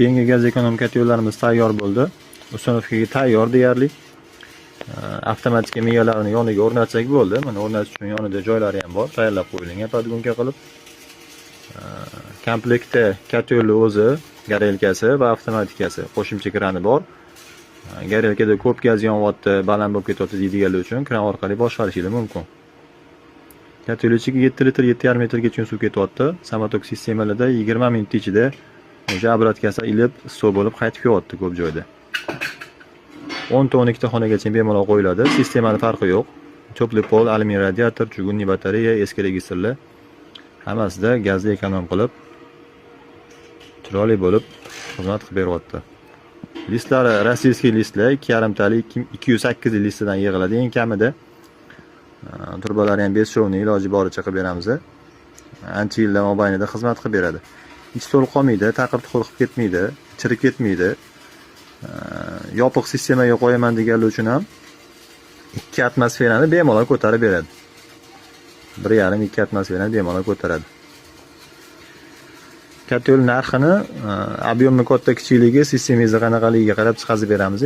keyingi gaz ekonom yo'llarimiz tayyor bo'ldi. Ustunovkaga tayyor deyarli. Avtomatik miyalarini yoniga o'rnatsak bo'ldi. Mana o'rnatish uchun yonida joylari ham bor, tayyorlab qo'yilgan podgunka qilib. Komplektda yo'li o'zi, garelkasi va avtomatikasi, qo'shimcha krani bor. Garelkada ko'p gaz yonyapti, baland bo'lib ketyapti deydiganlar uchun kran orqali boshqarishingiz mumkin. Yo'l ichiga 7 litr, 7,5 metrgacha suv ketyapti. Samotok sistemalarda 20 minut ichida o'sha obrotkasi ilib, stol bo'lib qaytib kelyapti ko'p joyda. 10 ta 12 ta xonagacha bemalol qo'yiladi. Sistemaning farqi yo'q. Cho'pli pol, alyumin radiator, chugunli batareya, eski registrlar hammasida gazni ekonom qilib, chiroyli bo'lib xizmat qilib beryapti. Listlari rossiyskiy listlar 2,5 talik 208 listidan yig'iladi eng kamida. Turbalari ham 5 shovni iloji boricha qilib beramiz. Ancha yillar mobaynida xizmat qilib beradi. Ichi to'lib qolmaydi, taqir-tuqir qilib ketmaydi, chirib ketmaydi. Yopiq sistemaga qo'yaman deganlar uchun ham 2 atmosferani bemalol ko'tarib beradi. 1,5-2 atmosferani bemalol ko'taradi. Yo'l narxini, ob'yomni katta kichikligi, sistemangizga qanaqaligiga qarab chiqazib beramiz.